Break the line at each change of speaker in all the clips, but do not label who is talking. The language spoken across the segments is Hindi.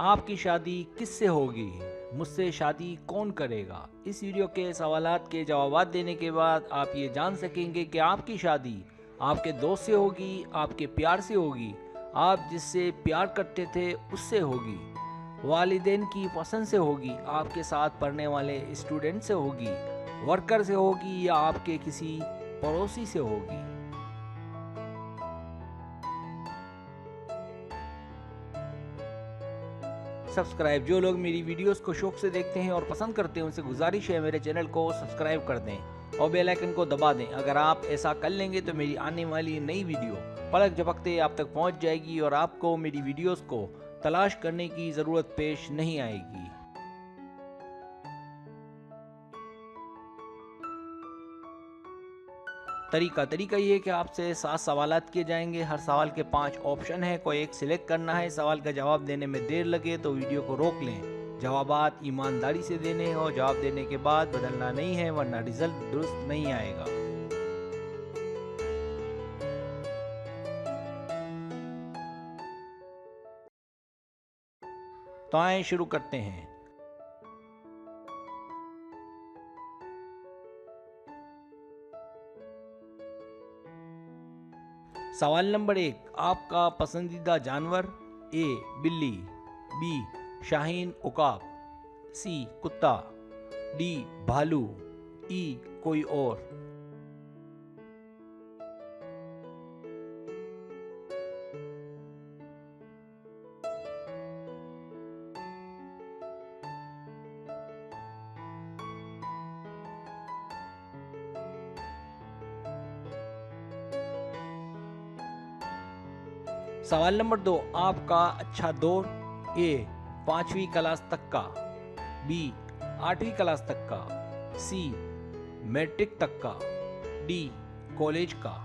आपकी शादी किससे होगी? मुझसे शादी कौन करेगा? इस वीडियो के सवालात के जवाब देने के बाद आप ये जान सकेंगे कि आपकी शादी आपके दोस्त से होगी, आपके प्यार से होगी, आप जिससे प्यार करते थे उससे होगी, वालिदैन की पसंद से होगी, आपके साथ पढ़ने वाले स्टूडेंट से होगी, वर्कर से होगी या आपके किसी पड़ोसी से होगी। सब्सक्राइब, जो लोग मेरी वीडियोस को शौक से देखते हैं और पसंद करते हैं उनसे गुजारिश है मेरे चैनल को सब्सक्राइब कर दें और बेल आइकन को दबा दें। अगर आप ऐसा कर लेंगे तो मेरी आने वाली नई वीडियो पलक झपकते आप तक पहुंच जाएगी और आपको मेरी वीडियोस को तलाश करने की ज़रूरत पेश नहीं आएगी। तरीका ये है कि आपसे 7 सवालात किए जाएंगे। हर सवाल के 5 ऑप्शन है, कोई एक सिलेक्ट करना है। सवाल का जवाब देने में देर लगे तो वीडियो को रोक लें। जवाबात ईमानदारी से देने हैं और जवाब देने के बाद बदलना नहीं है, वरना रिजल्ट दुरुस्त नहीं आएगा। तो आए शुरू करते हैं। सवाल नंबर 1, आपका पसंदीदा जानवर? ए बिल्ली, बी शाहीन उकाब, सी कुत्ता, डी भालू, ई कोई और। सवाल नंबर 2, आपका अच्छा दौर? ए 5वीं क्लास तक का, बी 8वीं क्लास तक का, सी मैट्रिक तक का, डी कॉलेज का,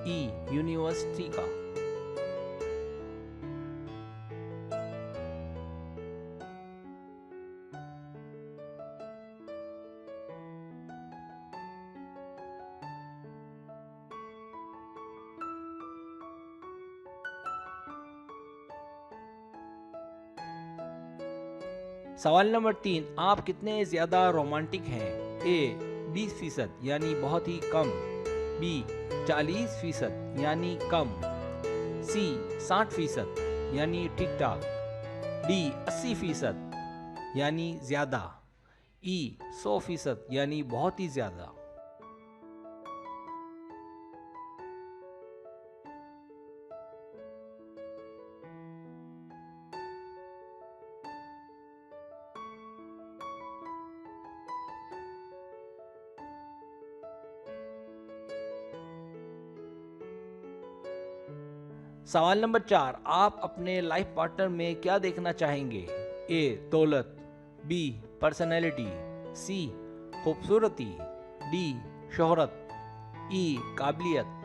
ई यूनिवर्सिटी का। सवाल नंबर 3, आप कितने ज़्यादा रोमांटिक हैं? ए 20% यानी बहुत ही कम, बी 40% यानी कम, सी 60% यानी ठीक ठाक, डी 80% यानी ज़्यादा, ई 100% यानी बहुत ही ज़्यादा। सवाल नंबर 4, आप अपने लाइफ पार्टनर में क्या देखना चाहेंगे? ए दौलत, बी पर्सनैलिटी, सी खूबसूरती, डी शोहरत, ई काबिलियत।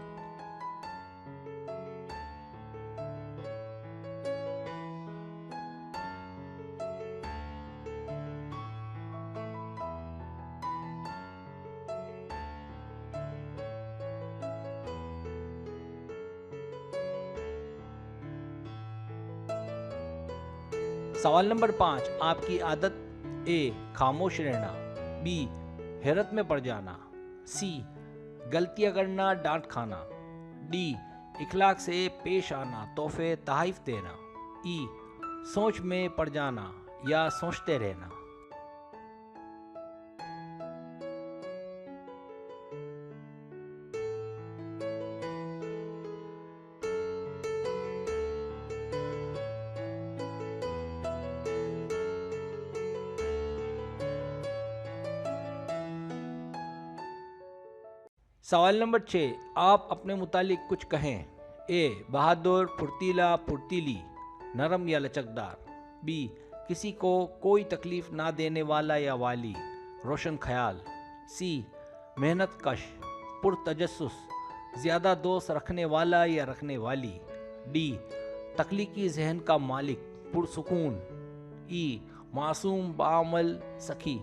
सवाल नंबर 5, आपकी आदत? ए खामोश रहना, बी हैरत में पड़ जाना, सी गलतियां करना, डांट खाना, डी इखलाक से पेश आना, तोहफे तहफ़ देना, ई सोच में पड़ जाना या सोचते रहना। सवाल नंबर 6, आप अपने मुतालिक कुछ कहें। ए बहादुर, फुर्तीला, फुर्तीली, नरम या लचकदार, बी किसी को कोई तकलीफ ना देने वाला या वाली, रोशन ख्याल, सी मेहनत कश, पुरतजस्सुस, ज़्यादा दोस्त रखने वाला या रखने वाली, डी तख्लीकी जहन का मालिक, पुरसुकून, ई मासूम बामल सखी।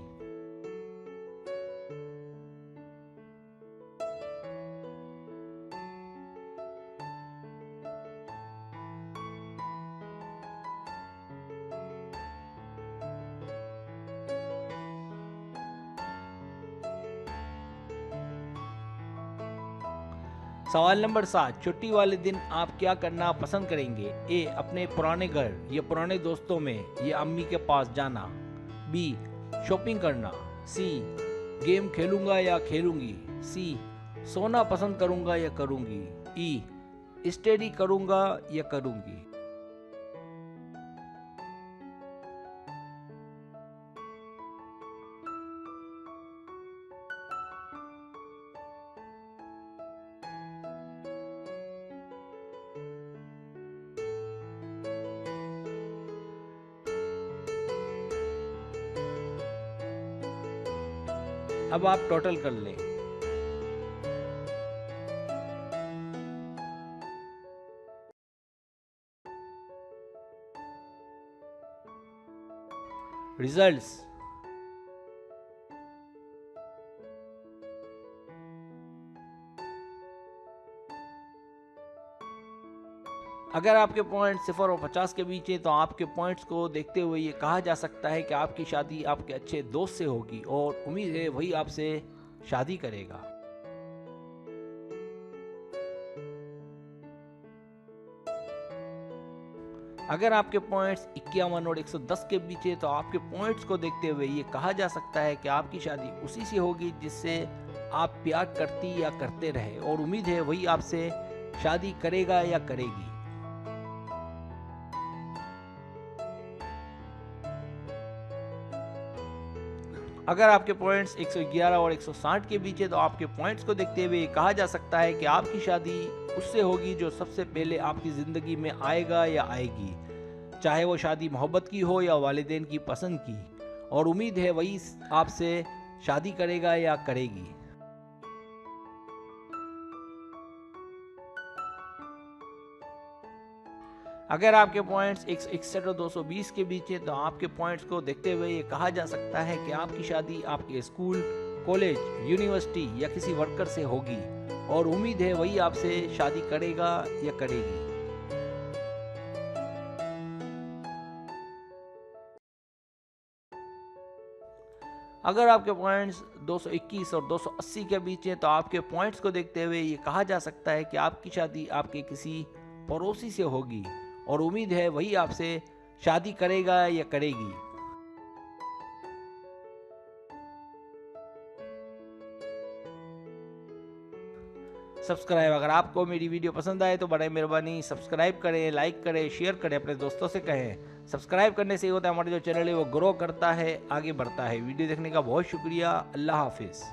सवाल नंबर 7, छुट्टी वाले दिन आप क्या करना पसंद करेंगे? ए, अपने पुराने घर या पुराने दोस्तों में या अम्मी के पास जाना। बी, शॉपिंग करना। सी, गेम खेलूंगा या खेलूंगी। सी, सोना पसंद करूंगा या करूंगी। ई, स्टडी करूंगा या करूंगी। अब आप टोटल कर लें। रिजल्ट्स। अगर आपके पॉइंट 0 और 50 के बीच है तो आपके पॉइंट्स को देखते हुए ये कहा जा सकता है कि आपकी शादी आपके अच्छे दोस्त से होगी और उम्मीद है वही आपसे शादी करेगा। अगर आपके पॉइंट्स 51 और 110 के बीच है तो आपके पॉइंट्स को देखते हुए ये कहा जा सकता है कि आपकी शादी उसी से होगी जिससे आप प्यार करती या करते रहे और उम्मीद है वही आपसे शादी करेगा या करेगी। अगर आपके पॉइंट्स 111 और 160 के बीच है तो आपके पॉइंट्स को देखते हुए कहा जा सकता है कि आपकी शादी उससे होगी जो सबसे पहले आपकी ज़िंदगी में आएगा या आएगी, चाहे वो शादी मोहब्बत की हो या वालिदैन की पसंद की, और उम्मीद है वही आपसे शादी करेगा या करेगी। अगर आपके पॉइंट्स 161 और 220 के बीच है तो आपके पॉइंट्स को देखते हुए ये कहा जा सकता है कि आपकी शादी आपके स्कूल, कॉलेज, यूनिवर्सिटी या किसी वर्कर से होगी और उम्मीद है वही आपसे शादी करेगा या करेगी। अगर आपके पॉइंट्स 221 और 280 के बीच है तो आपके पॉइंट्स को देखते हुए ये कहा जा सकता है कि आपकी शादी आपके किसी पड़ोसी से होगी और उम्मीद है वही आपसे शादी करेगा या करेगी। सब्सक्राइब, अगर आपको मेरी वीडियो पसंद आए तो बड़े मेहरबानी सब्सक्राइब करें, लाइक करें, शेयर करें, अपने दोस्तों से कहें। सब्सक्राइब करने से ये होता है हमारा जो चैनल है वो ग्रो करता है, आगे बढ़ता है। वीडियो देखने का बहुत शुक्रिया। अल्लाह हाफिज़।